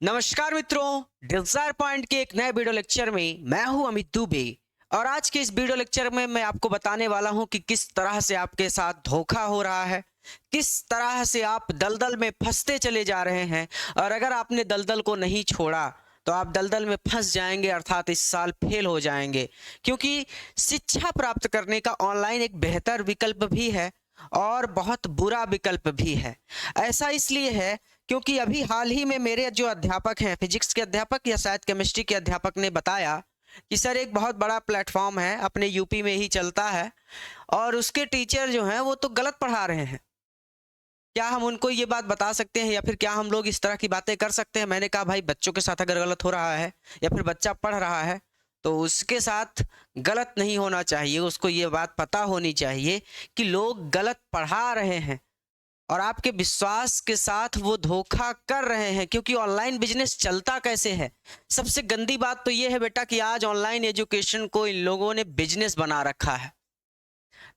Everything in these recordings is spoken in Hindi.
नमस्कार मित्रों, डिजायर पॉइंट के एक नए वीडियो लेक्चर में मैं हूं अमित दुबे। और आज के इस वीडियो लेक्चर में मैं आपको बताने वाला हूं कि किस तरह से आपके साथ धोखा हो रहा है, किस तरह से आप दलदल में फंसते चले जा रहे हैं। और अगर आपने दलदल को नहीं छोड़ा तो आप दलदल में फंस जाएंगे, अर्थात इस साल फेल हो जाएंगे। क्योंकि शिक्षा प्राप्त करने का ऑनलाइन एक बेहतर विकल्प भी है और बहुत बुरा विकल्प भी है। ऐसा इसलिए है क्योंकि अभी हाल ही में मेरे जो अध्यापक हैं, फिजिक्स के अध्यापक या शायद केमिस्ट्री के अध्यापक ने बताया कि सर एक बहुत बड़ा प्लेटफॉर्म है, अपने यूपी में ही चलता है और उसके टीचर जो हैं वो तो गलत पढ़ा रहे हैं। क्या हम उनको ये बात बता सकते हैं या फिर क्या हम लोग इस तरह की बातें कर सकते हैं? मैंने कहा भाई, बच्चों के साथ अगर गलत हो रहा है या फिर बच्चा पढ़ रहा है तो उसके साथ गलत नहीं होना चाहिए। उसको ये बात पता होनी चाहिए कि लोग गलत पढ़ा रहे हैं और आपके विश्वास के साथ वो धोखा कर रहे हैं। क्योंकि ऑनलाइन बिजनेस चलता कैसे है? सबसे गंदी बात तो ये है बेटा कि आज ऑनलाइन एजुकेशन को इन लोगों ने बिजनेस बना रखा है,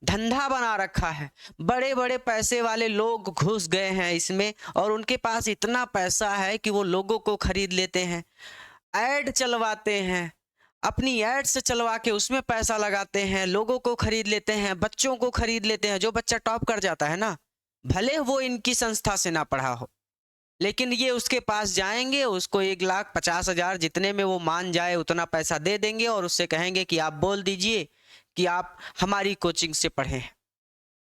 धंधा बना रखा है। बड़े बड़े पैसे वाले लोग घुस गए हैं इसमें और उनके पास इतना पैसा है कि वो लोगों को खरीद लेते हैं, ऐड चलवाते हैं, अपनी ऐड से चलवा के उसमें पैसा लगाते हैं, लोगों को खरीद लेते हैं, बच्चों को खरीद लेते हैं। जो बच्चा टॉप कर जाता है ना, भले वो इनकी संस्था से ना पढ़ा हो, लेकिन ये उसके पास जाएंगे, उसको 1,50,000 जितने में वो मान जाए उतना पैसा दे देंगे और उससे कहेंगे कि आप बोल दीजिए कि आप हमारी कोचिंग से पढ़े हैं।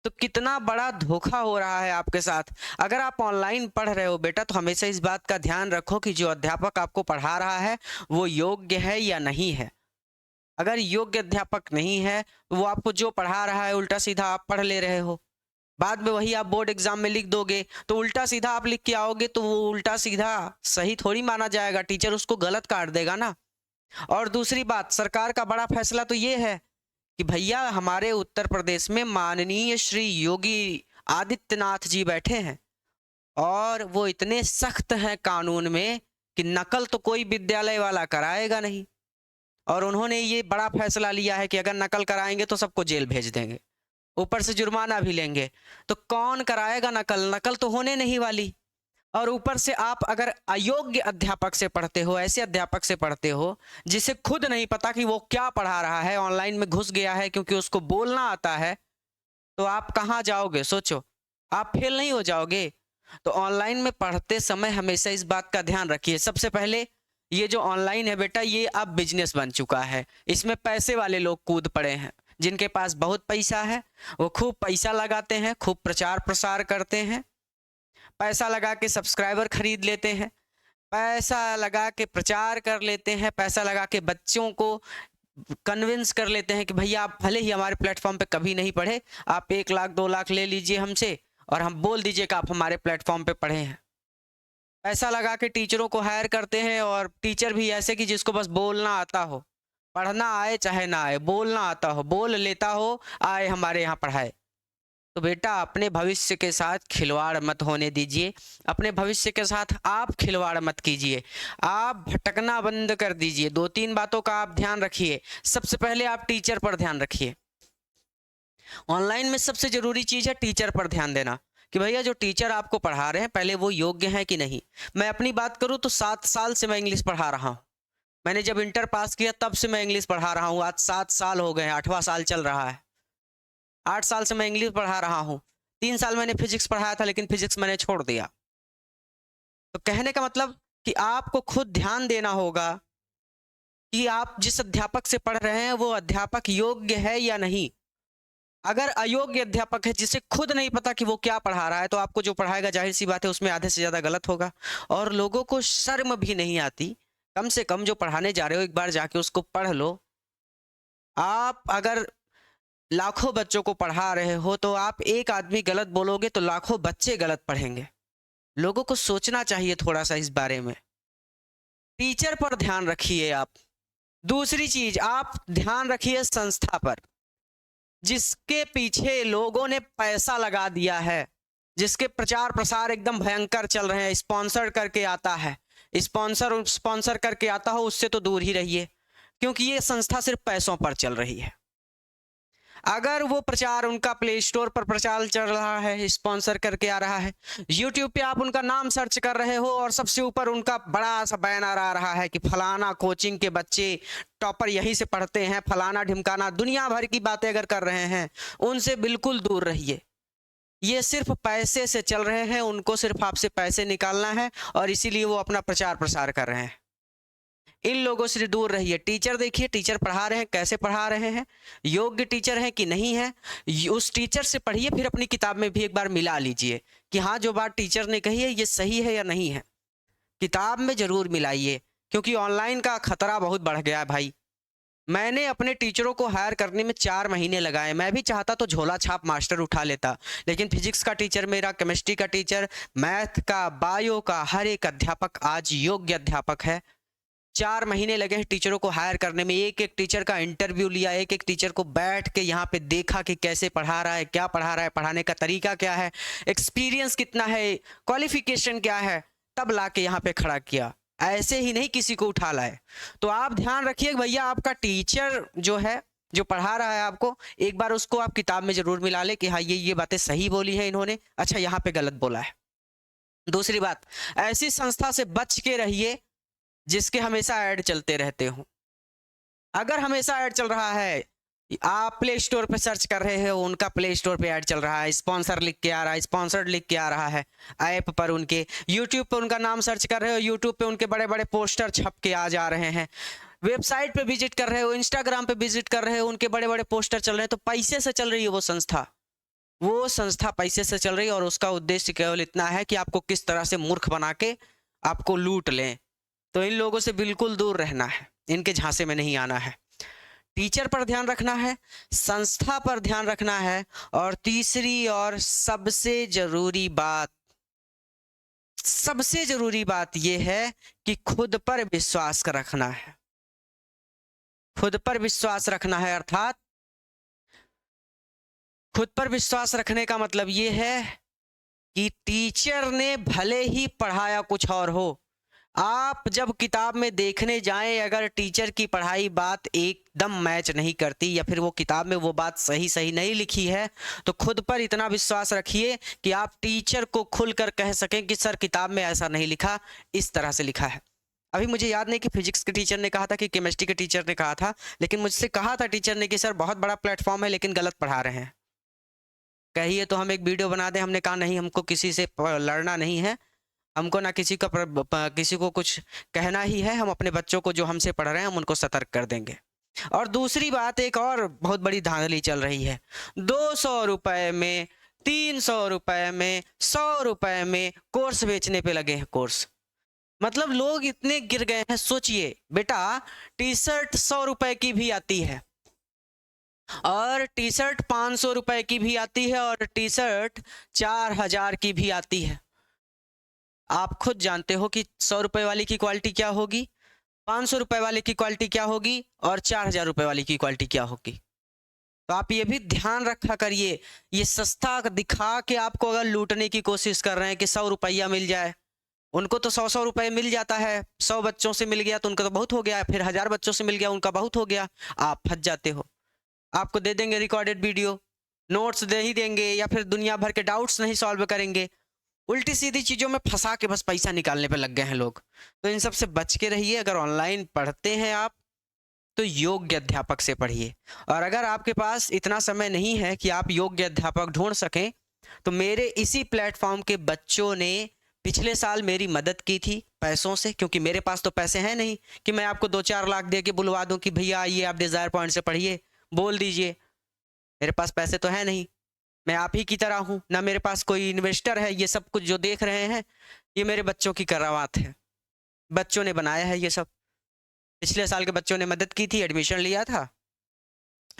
तो कितना बड़ा धोखा हो रहा है आपके साथ। अगर आप ऑनलाइन पढ़ रहे हो बेटा, तो हमेशा इस बात का ध्यान रखो कि जो अध्यापक आपको पढ़ा रहा है वो योग्य है या नहीं है। अगर योग्य अध्यापक नहीं है तो वो आपको जो पढ़ा रहा है उल्टा सीधा आप पढ़ ले रहे हो। बाद में वही आप बोर्ड एग्जाम में लिख दोगे तो उल्टा सीधा आप लिख के आओगे तो वो उल्टा सीधा सही थोड़ी माना जाएगा, टीचर उसको गलत काट देगा ना। और दूसरी बात, सरकार का बड़ा फैसला तो ये है कि भैया हमारे उत्तर प्रदेश में माननीय श्री योगी आदित्यनाथ जी बैठे हैं और वो इतने सख्त हैं कानून में कि नकल तो कोई विद्यालय वाला कराएगा नहीं। और उन्होंने ये बड़ा फैसला लिया है कि अगर नकल कराएंगे तो सबको जेल भेज देंगे, ऊपर से जुर्माना भी लेंगे। तो कौन कराएगा नकल? नकल तो होने नहीं वाली। और ऊपर से आप अगर अयोग्य अध्यापक से पढ़ते हो, ऐसे अध्यापक से पढ़ते हो जिसे खुद नहीं पता कि वो क्या पढ़ा रहा है, ऑनलाइन में घुस गया है क्योंकि उसको बोलना आता है, तो आप कहाँ जाओगे? सोचो, आप फेल नहीं हो जाओगे? तो ऑनलाइन में पढ़ते समय हमेशा इस बात का ध्यान रखिए। सबसे पहले, ये जो ऑनलाइन है बेटा, ये अब बिजनेस बन चुका है। इसमें पैसे वाले लोग कूद पड़े हैं, जिनके पास बहुत पैसा है वो खूब पैसा लगाते हैं, खूब प्रचार प्रसार करते हैं, पैसा लगा के सब्सक्राइबर खरीद लेते हैं, पैसा लगा के प्रचार कर लेते हैं, पैसा लगा के बच्चों को कन्विंस कर लेते हैं कि भैया आप भले ही हमारे प्लेटफॉर्म पे कभी नहीं पढ़े, आप 1 लाख 2 लाख ले लीजिए हमसे और हम बोल दीजिए कि आप हमारे प्लेटफॉर्म पे पढ़े हैं। पैसा लगा के टीचरों को हायर करते हैं और टीचर भी ऐसे कि जिसको बस बोलना आता हो, पढ़ना आए चाहे ना आए, बोलना आता हो, बोल लेता हो, आए हमारे यहाँ पढ़ाए। तो बेटा अपने भविष्य के साथ खिलवाड़ मत होने दीजिए, अपने भविष्य के साथ आप खिलवाड़ मत कीजिए, आप भटकना बंद कर दीजिए। 2-3 बातों का आप ध्यान रखिए। सबसे पहले आप टीचर पर ध्यान रखिए। ऑनलाइन में सबसे जरूरी चीज़ है टीचर पर ध्यान देना कि भैया जो टीचर आपको पढ़ा रहे हैं पहले वो योग्य हैं कि नहीं। मैं अपनी बात करूँ तो 7 साल से मैं इंग्लिश पढ़ा रहा हूँ। मैंने जब इंटर पास किया तब से मैं इंग्लिश पढ़ा रहा हूँ। आज 7 साल हो गए हैं, 8वां साल चल रहा है। 8 साल से मैं इंग्लिश पढ़ा रहा हूँ। 3 साल मैंने फिजिक्स पढ़ाया था, लेकिन फिजिक्स मैंने छोड़ दिया। तो कहने का मतलब कि आपको खुद ध्यान देना होगा कि आप जिस अध्यापक से पढ़ रहे हैं वो अध्यापक योग्य है या नहीं। अगर अयोग्य अध्यापक है जिसे खुद नहीं पता कि वो क्या पढ़ा रहा है, तो आपको जो पढ़ाएगा जाहिर सी बात है उसमें आधे से ज़्यादा गलत होगा। और लोगों को शर्म भी नहीं आती। कम से कम जो पढ़ाने जा रहे हो एक बार जाके उसको पढ़ लो। आप अगर लाखों बच्चों को पढ़ा रहे हो तो आप एक आदमी गलत बोलोगे तो लाखों बच्चे गलत पढ़ेंगे। लोगों को सोचना चाहिए थोड़ा सा इस बारे में। टीचर पर ध्यान रखिए आप। दूसरी चीज, आप ध्यान रखिए संस्था पर, जिसके पीछे लोगों ने पैसा लगा दिया है, जिसके प्रचार प्रसार एकदम भयंकर चल रहे हैं। स्पॉन्सर करके आता है, स्पॉन्सर स्पॉन्सर करके आता हो उससे तो दूर ही रहिए, क्योंकि ये संस्था सिर्फ पैसों पर चल रही है। अगर वो प्रचार उनका प्ले स्टोर पर प्रचार चल रहा है, स्पॉन्सर करके आ रहा है, यूट्यूब पे आप उनका नाम सर्च कर रहे हो और सबसे ऊपर उनका बड़ा सा बैनर आ रहा है कि फलाना कोचिंग के बच्चे टॉपर यहीं से पढ़ते हैं, फलाना ढिमकाना, दुनिया भर की बातें अगर कर रहे हैं, उनसे बिल्कुल दूर रहिए। ये सिर्फ पैसे से चल रहे हैं, उनको सिर्फ आपसे पैसे निकालना है और इसीलिए वो अपना प्रचार प्रसार कर रहे हैं। इन लोगों से दूर रहिए। टीचर देखिए, टीचर पढ़ा रहे हैं, कैसे पढ़ा रहे हैं, योग्य टीचर हैं कि नहीं है, उस टीचर से पढ़िए, फिर अपनी किताब में भी एक बार मिला लीजिए कि हाँ जो बात टीचर ने कही है ये सही है या नहीं है। किताब में ज़रूर मिलाइए, क्योंकि ऑनलाइन का खतरा बहुत बढ़ गया है भाई। मैंने अपने टीचरों को हायर करने में 4 महीने लगाए। मैं भी चाहता तो झोला छाप मास्टर उठा लेता, लेकिन फिजिक्स का टीचर मेरा, केमिस्ट्री का टीचर, मैथ का, बायो का, हर एक अध्यापक आज योग्य अध्यापक है। 4 महीने लगे हैं टीचरों को हायर करने में। एक एक टीचर का इंटरव्यू लिया, एक एक टीचर को बैठ के यहाँ पे देखा कि कैसे पढ़ा रहा है, क्या पढ़ा रहा है, पढ़ाने का तरीका क्या है, एक्सपीरियंस कितना है, क्वालिफिकेशन क्या है, तब ला के यहाँ पे खड़ा किया। ऐसे ही नहीं किसी को उठा लाए। तो आप ध्यान रखिए भैया, आपका टीचर जो है, जो पढ़ा रहा है आपको, एक बार उसको आप किताब में जरूर मिला ले कि हाँ ये बातें सही बोली है इन्होंने, अच्छा यहाँ पे गलत बोला है। दूसरी बात, ऐसी संस्था से बच के रहिए जिसके हमेशा ऐड चलते रहते हो। अगर हमेशा ऐड चल रहा है, आप प्ले स्टोर पे सर्च कर रहे हो, उनका प्ले स्टोर पे ऐड चल रहा है, स्पॉन्सर लिख के आ रहा है, स्पॉन्सर्ड लिख के आ रहा है ऐप पर उनके, यूट्यूब पे उनका नाम सर्च कर रहे हो, यूट्यूब पे उनके बड़े बड़े पोस्टर छप के आ जा रहे हैं, वेबसाइट पे विजिट कर रहे हो, इंस्टाग्राम पे विजिट कर रहे हो, उनके बड़े बड़े पोस्टर चल रहे हैं, तो पैसे से चल रही है वो संस्था। वो संस्था पैसे से चल रही है और उसका उद्देश्य केवल इतना है कि आपको किस तरह से मूर्ख बना के आपको लूट लें। तो इन लोगों से बिल्कुल दूर रहना है, इनके झांसे में नहीं आना है। टीचर पर ध्यान रखना है, संस्था पर ध्यान रखना है, और तीसरी और सबसे जरूरी बात यह है कि खुद पर विश्वास रखना है। खुद पर विश्वास रखना है, अर्थात खुद पर विश्वास रखने का मतलब यह है कि टीचर ने भले ही पढ़ाया कुछ और हो, आप जब किताब में देखने जाएं, अगर टीचर की पढ़ाई बात एकदम मैच नहीं करती या फिर वो किताब में वो बात सही नहीं लिखी है, तो खुद पर इतना विश्वास रखिए कि आप टीचर को खुलकर कह सकें कि सर किताब में ऐसा नहीं लिखा, इस तरह से लिखा है। अभी मुझे याद नहीं कि फिजिक्स के टीचर ने कहा था कि केमिस्ट्री के टीचर ने कहा था, लेकिन मुझसे कहा था टीचर ने कि सर बहुत बड़ा प्लेटफॉर्म है लेकिन गलत पढ़ा रहे हैं, कहिए तो हम एक वीडियो बना दें। हमने कहा नहीं, हमको किसी से लड़ना नहीं है, हमको ना किसी को कुछ कहना ही है, हम अपने बच्चों को जो हमसे पढ़ रहे हैं हम उनको सतर्क कर देंगे। और दूसरी बात, एक और बहुत बड़ी धांधली चल रही है, 200 रुपए में, 300 रुपए में, 100 रुपए में कोर्स बेचने पे लगे हैं। कोर्स मतलब लोग इतने गिर गए हैं। सोचिए बेटा, टी शर्ट 100 रुपए की भी आती है, और टी शर्ट 500 रुपए की भी आती है, और टी शर्ट 4000 की भी आती है। आप खुद जानते हो कि 100 रुपए वाली की क्वालिटी क्या होगी, 500 रुपए वाले की क्वालिटी क्या होगी, और 4000 रुपए वाली की क्वालिटी क्या होगी। तो आप ये भी ध्यान रखा करिए, ये सस्ता दिखा के आपको अगर लूटने की कोशिश कर रहे हैं कि 100 रुपया मिल जाए, उनको तो 100 रुपए मिल जाता है। 100 बच्चों से मिल गया तो उनका तो बहुत हो गया, फिर 1000 बच्चों से मिल गया उनका बहुत हो गया। आप फंस जाते हो। आपको दे देंगे रिकॉर्डेड वीडियो, नोट्स दे ही देंगे, या फिर दुनिया भर के डाउट्स नहीं सॉल्व करेंगे, उल्टी सीधी चीज़ों में फंसा के बस पैसा निकालने पे लग गए हैं लोग। तो इन सब से बच के रहिए। अगर ऑनलाइन पढ़ते हैं आप तो योग्य अध्यापक से पढ़िए, और अगर आपके पास इतना समय नहीं है कि आप योग्य अध्यापक ढूंढ सकें, तो मेरे इसी प्लेटफॉर्म के बच्चों ने पिछले साल मेरी मदद की थी पैसों से, क्योंकि मेरे पास तो पैसे हैं नहीं कि मैं आपको 2-4 लाख दे के बुलवा दूं कि भैया आइए आप डिज़ायर पॉइंट से पढ़िए, बोल दीजिए। मेरे पास पैसे तो है नहीं, मैं आप ही की तरह हूँ, ना मेरे पास कोई इन्वेस्टर है। ये सब कुछ जो देख रहे हैं ये मेरे बच्चों की करामात है, बच्चों ने बनाया है ये सब। पिछले साल के बच्चों ने मदद की थी, एडमिशन लिया था,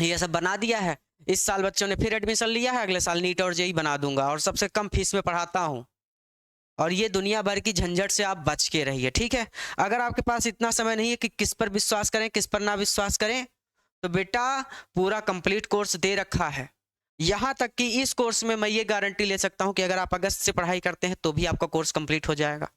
ये सब बना दिया है। इस साल बच्चों ने फिर एडमिशन लिया है, अगले साल नीट और जेईई बना दूंगा, और सबसे कम फीस में पढ़ाता हूँ। और ये दुनिया भर की झंझट से आप बच के रहिए, ठीक है। अगर आपके पास इतना समय नहीं है कि किस पर विश्वास करें किस पर ना विश्वास करें, तो बेटा पूरा कंप्लीट कोर्स दे रखा है। यहाँ तक कि इस कोर्स में मैं ये गारंटी ले सकता हूँ कि अगर आप अगस्त से पढ़ाई करते हैं तो भी आपका कोर्स कंप्लीट हो जाएगा।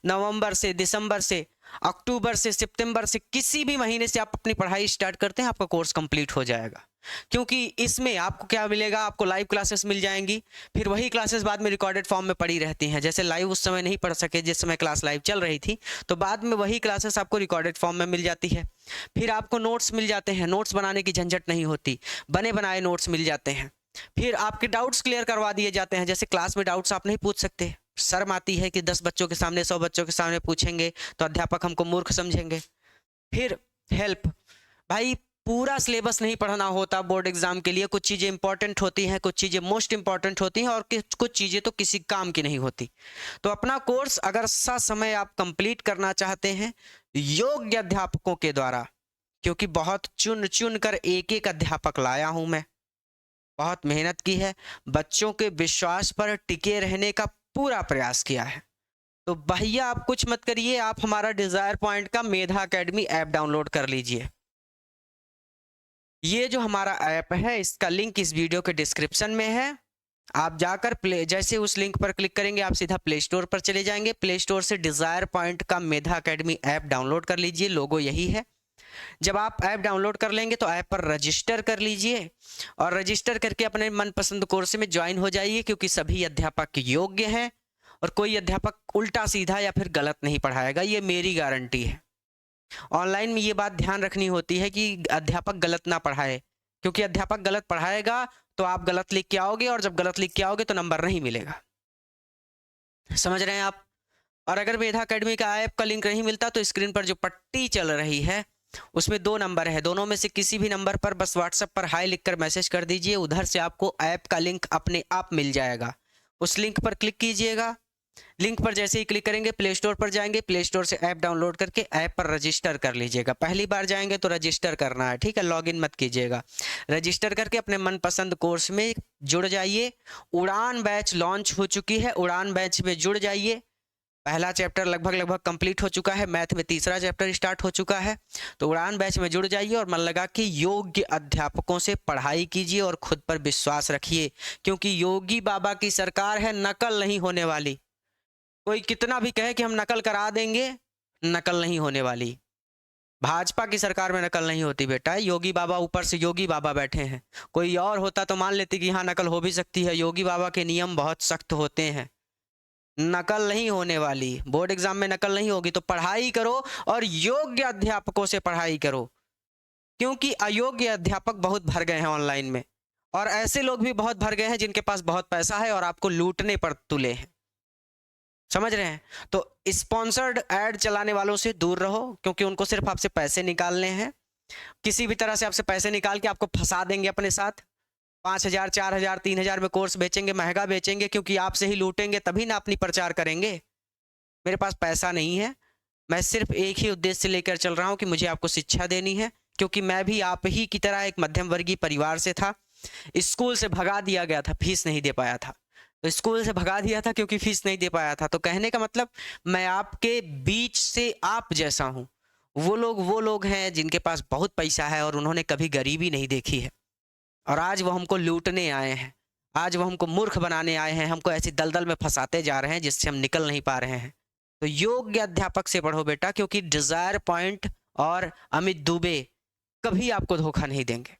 नवंबर से, दिसंबर से, अक्टूबर से, सितंबर से, किसी भी महीने से आप अपनी पढ़ाई स्टार्ट करते हैं आपका कोर्स कंप्लीट हो जाएगा। क्योंकि इसमें आपको क्या मिलेगा, आपको लाइव क्लासेस मिल जाएंगी, फिर वही क्लासेस बाद में रिकॉर्डेड फॉर्म में पड़ी रहती हैं। जैसे लाइव उस समय नहीं पढ़ सके जिस समय क्लास लाइव चल रही थी, तो बाद में वही क्लासेस आपको रिकॉर्डेड फॉर्म में मिल जाती है। फिर आपको नोट्स मिल जाते हैं, नोट्स बनाने की झंझट नहीं होती, बने बनाए नोट्स मिल जाते हैं। फिर आपके डाउट्स क्लियर करवा दिए जाते हैं। जैसे क्लास में डाउट्स आप नहीं पूछ सकते, शर्म आती है कि 10 बच्चों के सामने 100 बच्चों के सामने पूछेंगे तो अध्यापक हमको मूर्ख समझेंगे। फिर हेल्प, भाई पूरा सिलेबस नहीं पढ़ना होता बोर्ड एग्जाम के लिए, कुछ चीज़ें इंपॉर्टेंट होती हैं, कुछ चीज़ें मोस्ट इंपॉर्टेंट होती हैं और कुछ चीज़ें तो किसी काम की नहीं होती। तो अपना कोर्स अगर समय आप कंप्लीट करना चाहते हैं योग्य अध्यापकों के द्वारा, क्योंकि बहुत चुन चुन कर एक एक अध्यापक लाया हूं मैं, बहुत मेहनत की है, बच्चों के विश्वास पर टिके रहने का पूरा प्रयास किया है। तो भैया आप कुछ मत करिए, आप हमारा डिजायर पॉइंट का मेधा एकेडमी ऐप डाउनलोड कर लीजिए। ये जो हमारा ऐप है इसका लिंक इस वीडियो के डिस्क्रिप्शन में है। आप जाकर जैसे उस लिंक पर क्लिक करेंगे आप सीधा प्ले स्टोर पर चले जाएंगे। प्ले स्टोर से डिजायर पॉइंट का मेधा एकेडमी ऐप डाउनलोड कर लीजिए, लोगो यही है। जब आप ऐप डाउनलोड कर लेंगे तो ऐप पर रजिस्टर कर लीजिए और रजिस्टर करके अपने मनपसंद कोर्स में ज्वाइन हो जाइए, क्योंकि सभी अध्यापक योग्य हैं और कोई अध्यापक उल्टा सीधा या फिर गलत नहीं पढ़ाएगा, ये मेरी गारंटी है। ऑनलाइन में ये बात ध्यान रखनी होती है कि अध्यापक गलत ना पढ़ाए, क्योंकि अध्यापक गलत पढ़ाएगा तो आप गलत लिख के आओगे और जब गलत लिख के आओगे तो नंबर नहीं मिलेगा। समझ रहे हैं आप? और अगर मेधा एकेडमी का ऐप का लिंक नहीं मिलता तो स्क्रीन पर जो पट्टी चल रही है उसमें 2 नंबर है, दोनों में से किसी भी नंबर पर बस व्हाट्सएप पर हाई लिखकर मैसेज कर दीजिए, उधर से आपको ऐप का लिंक अपने आप मिल जाएगा। उस लिंक पर क्लिक कीजिएगा। लिंक पर जैसे ही क्लिक करेंगे प्ले स्टोर पर जाएंगे, प्ले स्टोर से ऐप डाउनलोड करके ऐप पर रजिस्टर कर लीजिएगा। पहली बार जाएंगे तो रजिस्टर करना है, ठीक है, लॉगिन मत कीजिएगा। रजिस्टर करके अपने मनपसंद कोर्स में जुड़ जाइए। उड़ान बैच लॉन्च हो चुकी है, उड़ान बैच में जुड़ जाइए। पहला चैप्टर लगभग कंप्लीट हो चुका है, मैथ में तीसरा चैप्टर स्टार्ट हो चुका है। तो उड़ान बैच में जुड़ जाइए और मन लगा कि योग्य अध्यापकों से पढ़ाई कीजिए और खुद पर विश्वास रखिए, क्योंकि योगी बाबा की सरकार है, नकल नहीं होने वाली। कोई कितना भी कहे कि हम नकल करा देंगे, नकल नहीं होने वाली। भाजपा की सरकार में नकल नहीं होती बेटा, योगी बाबा ऊपर से योगी बाबा बैठे हैं। कोई और होता तो मान लेते कि हाँ नकल हो भी सकती है, योगी बाबा के नियम बहुत सख्त होते हैं, नकल नहीं होने वाली। बोर्ड एग्जाम में नकल नहीं होगी, तो पढ़ाई करो और योग्य अध्यापकों से पढ़ाई करो, क्योंकि अयोग्य अध्यापक बहुत भर गए हैं ऑनलाइन में, और ऐसे लोग भी बहुत भर गए हैं जिनके पास बहुत पैसा है और आपको लूटने पर तुले हैं। समझ रहे हैं? तो स्पॉन्सर्ड ऐड चलाने वालों से दूर रहो, क्योंकि उनको सिर्फ आपसे पैसे निकालने हैं। किसी भी तरह से आपसे पैसे निकाल के आपको फंसा देंगे अपने साथ। 5,000 4,000 3,000 में कोर्स बेचेंगे, महंगा बेचेंगे, क्योंकि आपसे ही लूटेंगे तभी ना अपनी प्रचार करेंगे। मेरे पास पैसा नहीं है, मैं सिर्फ एक ही उद्देश्य से लेकर चल रहा हूँ कि मुझे आपको शिक्षा देनी है, क्योंकि मैं भी आप ही की तरह एक मध्यम वर्गीय परिवार से था। स्कूल से भगा दिया गया था, फीस नहीं दे पाया था। तो स्कूल से भगा दिया था क्योंकि फीस नहीं दे पाया था। तो कहने का मतलब मैं आपके बीच से आप जैसा हूँ। वो लोग हैं जिनके पास बहुत पैसा है और उन्होंने कभी गरीबी नहीं देखी है, और आज वो हमको लूटने आए हैं, आज वो हमको मूर्ख बनाने आए हैं, हमको ऐसी दलदल में फंसाते जा रहे हैं जिससे हम निकल नहीं पा रहे हैं। तो योग्य अध्यापक से पढ़ो बेटा, क्योंकि डिजायर पॉइंट और अमित दुबे कभी आपको धोखा नहीं देंगे।